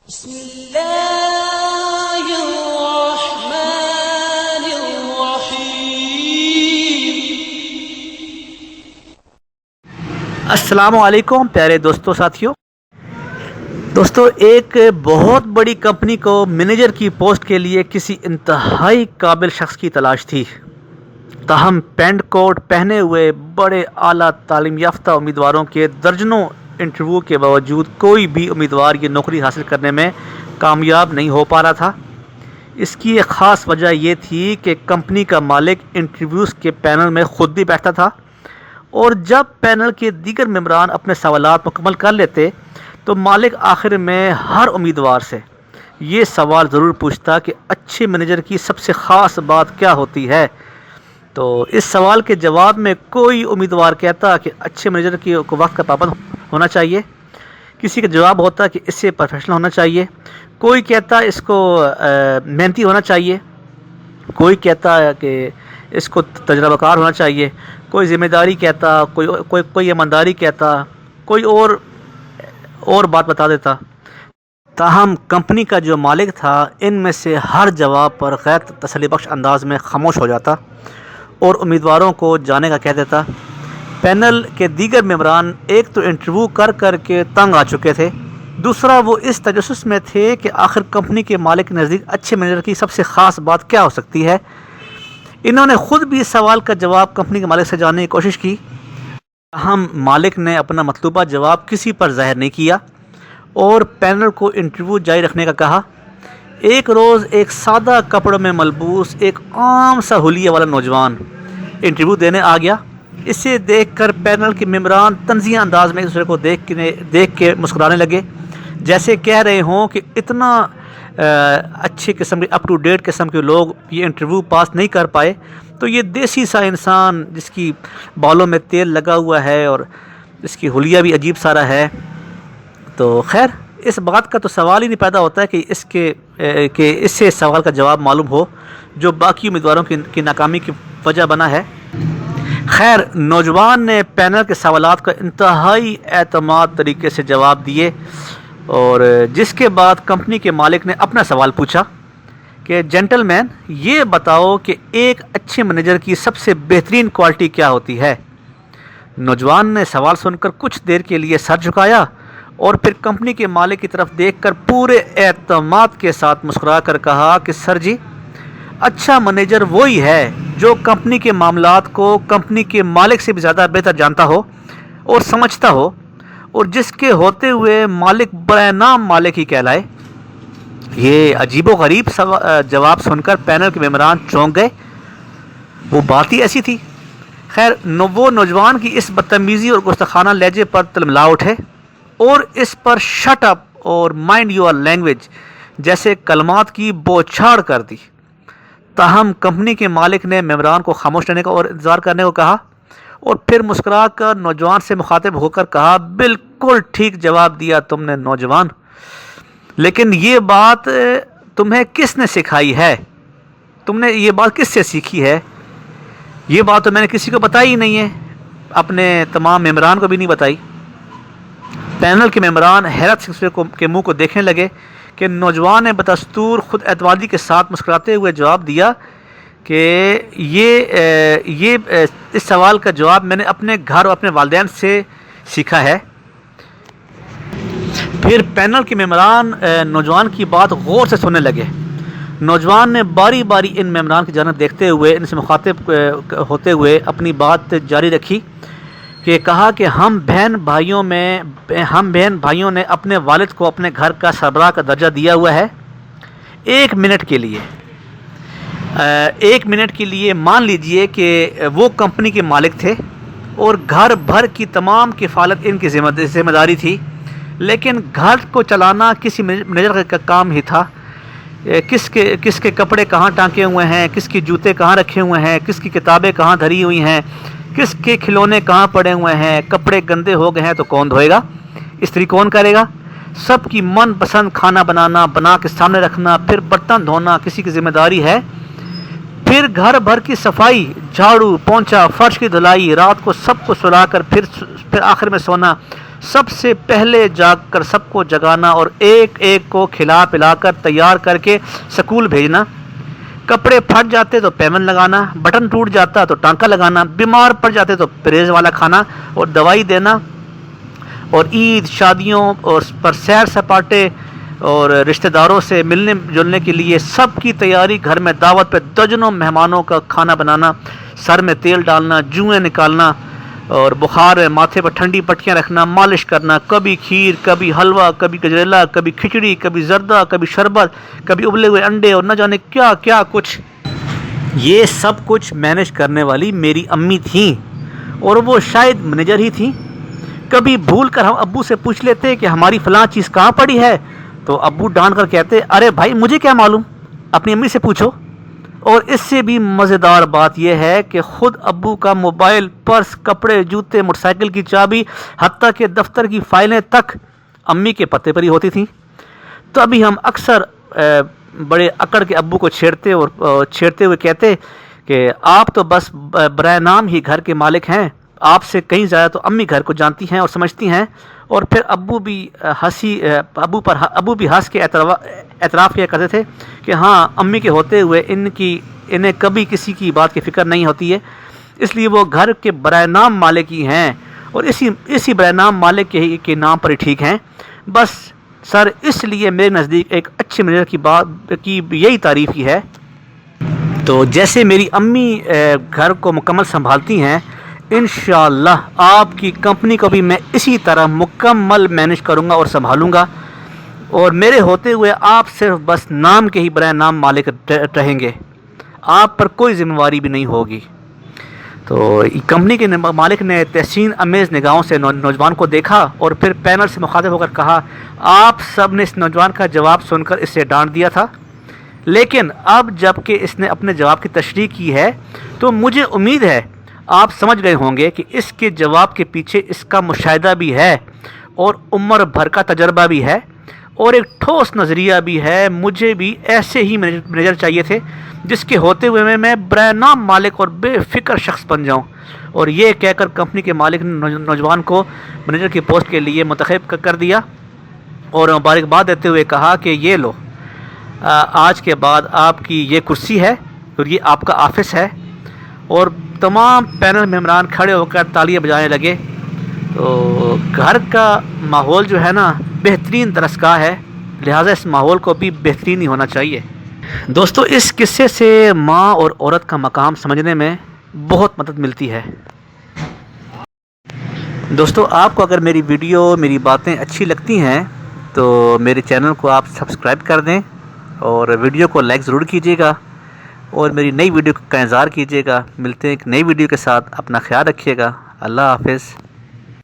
بسم الله الرحمن الرحيم۔ السلام علیکم پیارے دوستوں ساتھیوں۔ ایک بہت بڑی کمپنی کو مینیجر کی پوسٹ کے لیے کسی انتہائی قابل شخص کی تلاش تھی، تاہم پینٹ کوٹ پہنے ہوئے بڑے اعلیٰ تعلیم یافتہ امیدواروں کے درجنوں انٹرویو کے باوجود کوئی بھی امیدوار یہ نوکری حاصل کرنے میں کامیاب نہیں ہو پا رہا تھا۔ اس کی ایک خاص وجہ یہ تھی کہ کمپنی کا مالک انٹرویوز کے پینل میں خود بھی بیٹھتا تھا، اور جب پینل کے دیگر ممبران اپنے سوالات مکمل کر لیتے تو مالک آخر میں ہر امیدوار سے یہ سوال ضرور پوچھتا کہ اچھے مینیجر کی سب سے خاص بات کیا ہوتی ہے۔ تو اس سوال کے جواب میں کوئی امیدوار کہتا کہ اچھے مینیجر کو وقت کا پابند ہونا چاہیے، کسی کا جواب ہوتا کہ اس سے پروفیشنل ہونا چاہیے، کوئی کہتا اس کو محنتی ہونا چاہیے، کوئی کہتا کہ اس کو تجربہ کار ہونا چاہیے، کوئی ذمہ داری کہتا، کوئی ایمانداری کہتا، کوئی اور بات بتا دیتا۔ تاہم کمپنی کا جو مالک تھا ان میں سے ہر جواب پر غیر تسلی بخش انداز میں خاموش ہو جاتا اور امیدواروں کو جانے کا کہہ دیتا۔ پینل کے دیگر ممبران ایک تو انٹرویو کر کے تنگ آ چکے تھے، دوسرا وہ اس تجسس میں تھے کہ آخر کمپنی کے مالک کے نزدیک اچھے مینیجر کی سب سے خاص بات کیا ہو سکتی ہے۔ انہوں نے خود بھی اس سوال کا جواب کمپنی کے مالک سے جاننے کی کوشش کی، تاہم مالک نے اپنا مطلوبہ جواب کسی پر ظاہر نہیں کیا اور پینل کو انٹرویو جاری رکھنے کا کہا۔ ایک روز ایک سادہ کپڑوں میں ملبوس ایک عام سا حلیے والا نوجوان انٹرویو دینے آ گیا۔ اسے دیکھ کر پینل کے ممبران طنزیہ انداز میں ایک دوسرے کو دیکھ کے مسکرانے لگے، جیسے کہہ رہے ہوں کہ اتنا اچھے قسم کے اپ ٹو ڈیٹ قسم کے لوگ یہ انٹرویو پاس نہیں کر پائے، تو یہ دیسی سا انسان جس کی بالوں میں تیل لگا ہوا ہے اور اس کی حلیہ بھی عجیب سارا ہے۔ تو خیر اس بات کا تو سوال ہی نہیں پیدا ہوتا ہے کہ اس سے سوال کا جواب معلوم ہو جو باقی امیدواروں کی ناکامی کی وجہ بنا ہے۔ خیر نوجوان نے پینل کے سوالات کا انتہائی اعتماد طریقے سے جواب دیے، اور جس کے بعد کمپنی کے مالک نے اپنا سوال پوچھا کہ جینٹل مین یہ بتاؤ کہ ایک اچھے مینیجر کی سب سے بہترین کوالٹی کیا ہوتی ہے۔ نوجوان نے سوال سن کر کچھ دیر کے لیے سر جھکایا اور پھر کمپنی کے مالک کی طرف دیکھ کر پورے اعتماد کے ساتھ مسکرا کر کہا کہ سر جی، اچھا مینیجر وہی ہے جو کمپنی کے معاملات کو کمپنی کے مالک سے بھی زیادہ بہتر جانتا ہو اور سمجھتا ہو، اور جس کے ہوتے ہوئے مالک برائے نام مالک ہی کہلائے۔ یہ عجیب و غریب جواب سن کر پینل کے ممبران چونک گئے، وہ بات ہی ایسی تھی۔ خیر وہ نوجوان کی اس بدتمیزی اور گستاخانہ لہجے پر تلملا اٹھے اور اس پر شٹ اپ اور مائنڈ یور لینگویج جیسے کلمات کی بوچھاڑ کر دی۔ تاہم کمپنی کے مالک نے ممبران کو خاموش رہنے کا اور انتظار کرنے کو کہا، اور پھر مسکرا کر نوجوان سے مخاطب ہو کر کہا، بالکل ٹھیک جواب دیا تم نے نوجوان، لیکن یہ بات تمہیں کس نے سکھائی ہے؟ تم نے یہ بات کس سے سیکھی ہے؟ یہ بات تو میں نے کسی کو بتائی ہی نہیں ہے، اپنے تمام ممبران کو بھی نہیں بتائی۔ پینل کے ممبران حیرت سے کے منہ کو دیکھنے لگے کہ نوجوان نے بدستور خود اعتمادی کے ساتھ مسکراتے ہوئے جواب دیا کہ یہ اس سوال کا جواب میں نے اپنے گھر اور اپنے والدین سے سیکھا ہے۔ پھر پینل کے ممبران نوجوان کی بات غور سے سننے لگے۔ نوجوان نے باری باری ان ممبران کی جانب دیکھتے ہوئے ان سے مخاطب ہوتے ہوئے اپنی بات جاری رکھی کہ کہا کہ ہم بہن بھائیوں نے اپنے والد کو اپنے گھر کا سربراہ کا درجہ دیا ہوا ہے۔ ایک منٹ کے لیے مان لیجئے کہ وہ کمپنی کے مالک تھے اور گھر بھر کی تمام کفالت ان کی ذمہ داری تھی، لیکن گھر کو چلانا کسی مینیجر کا کام ہی تھا۔ کس کے کپڑے کہاں ٹانکے ہوئے ہیں، کس کی جوتے کہاں رکھے ہوئے ہیں، کس کی کتابیں کہاں دھری ہوئی ہیں، کس کے کھلونے کہاں پڑے ہوئے ہیں، کپڑے گندے ہو گئے ہیں تو کون دھوئے گا، استری کون کرے گا، سب کی من پسند کھانا بنا کے سامنے رکھنا، پھر برتن دھونا کسی کی ذمہ داری ہے، پھر گھر بھر کی صفائی، جھاڑو پونچھا، فرش کی دھلائی، رات کو سب کو سلا کر پھر آخر میں سونا، سب سے پہلے جاگ کر سب کو جگانا اور ایک ایک کو کھلا پلا کر تیار کر کے سکول بھیجنا، کپڑے پھٹ جاتے تو پیمن لگانا، بٹن ٹوٹ جاتا تو ٹانکا لگانا، بیمار پڑ جاتے تو پرہیز والا کھانا اور دوائی دینا، اور عید شادیوں اور پر سیر سپاٹے اور رشتہ داروں سے ملنے جلنے کے لیے سب کی تیاری، گھر میں دعوت پہ درجنوں مہمانوں کا کھانا بنانا، سر میں تیل ڈالنا، جوئیں نکالنا اور بخار ہے ماتھے پر ٹھنڈی پٹیاں رکھنا، مالش کرنا، کبھی کھیر، کبھی حلوہ، کبھی گجریلا، کبھی کھچڑی، کبھی زردہ، کبھی شربت، کبھی ابلے ہوئے انڈے اور نہ جانے کیا کیا کچھ۔ یہ سب کچھ مینیج کرنے والی میری امی تھیں اور وہ شاید منیجر ہی تھیں۔ کبھی بھول کر ہم ابو سے پوچھ لیتے کہ ہماری فلاں چیز کہاں پڑی ہے، تو ابو ڈانٹ کر کہتے ارے بھائی مجھے کیا معلوم، اپنی امی سے پوچھو۔ اور اس سے بھی مزیدار بات یہ ہے کہ خود ابو کا موبائل، پرس، کپڑے، جوتے، موٹر سائیکل کی چابی، حتیٰ کہ دفتر کی فائلیں تک امی کے پتے پر ہی ہوتی تھیں۔ تو ابھی ہم اکثر بڑے اکڑ کے ابو کو چھیڑتے ہوئے کہتے کہ آپ تو بس برائے نام ہی گھر کے مالک ہیں، آپ سے کہیں زیادہ تو امی گھر کو جانتی ہیں اور سمجھتی ہیں۔ اور پھر ابو بھی ہنس کے اعتراف کیا کرتے تھے کہ ہاں امی کے ہوتے ہوئے انہیں کبھی کسی کی بات کی فکر نہیں ہوتی ہے، اس لیے وہ گھر کے برائے نام مالک ہی ہیں اور اسی برائے نام مالک کے نام پر ہی ٹھیک ہیں۔ بس سر اس لیے میرے نزدیک ایک اچھے مینیجر کی بات کی یہی تعریف ہی ہے۔ تو جیسے میری امی گھر کو مکمل سنبھالتی ہیں، انشاءاللہ آپ کی کمپنی کو بھی میں اسی طرح مکمل مینیج کروں گا اور سنبھالوں گا، اور میرے ہوتے ہوئے آپ صرف بس نام کے ہی برائے نام مالک رہیں گے، آپ پر کوئی ذمہ داری بھی نہیں ہوگی۔ تو کمپنی کے مالک نے تحسین امیز نگاہوں سے نوجوان کو دیکھا اور پھر پینل سے مخاطب ہو کر کہا، آپ سب نے اس نوجوان کا جواب سن کر اسے ڈانٹ دیا تھا، لیکن اب جب کہ اس نے اپنے جواب کی تشریح کی ہے تو مجھے امید ہے آپ سمجھ گئے ہوں گے کہ اس کے جواب کے پیچھے اس کا مشاہدہ بھی ہے اور عمر بھر کا تجربہ بھی ہے اور ایک ٹھوس نظریہ بھی ہے۔ مجھے بھی ایسے ہی مینیجر چاہیے تھے جس کے ہوتے ہوئے میں برائے نام مالک اور بے فکر شخص بن جاؤں۔ اور یہ کہہ کر کمپنی کے مالک نے نوجوان کو مینیجر کی پوسٹ کے لیے منتخب کر دیا اور مبارکباد دیتے ہوئے کہا کہ یہ لو، آج کے بعد آپ کی یہ کرسی ہے اور یہ آپ کا آفس ہے۔ اور تمام پینل ممبران کھڑے ہو کر تالیاں بجانے لگے۔ تو گھر کا ماحول جو ہے نا بہترین درسگاہ ہے، لہٰذا اس ماحول کو بھی بہترین ہی ہونا چاہیے۔ دوستو اس قصے سے ماں اور عورت کا مقام سمجھنے میں بہت مدد ملتی ہے۔ دوستو آپ کو اگر میری ویڈیو، میری باتیں اچھی لگتی ہیں تو میرے چینل کو آپ سبسکرائب کر دیں اور ویڈیو کو لائک ضرور کیجیے گا اور میری نئی ویڈیو کا انتظار کیجیے گا۔ ملتے ہیں ایک نئی ویڈیو کے ساتھ، اپنا خیال رکھیے گا۔ اللہ حافظ۔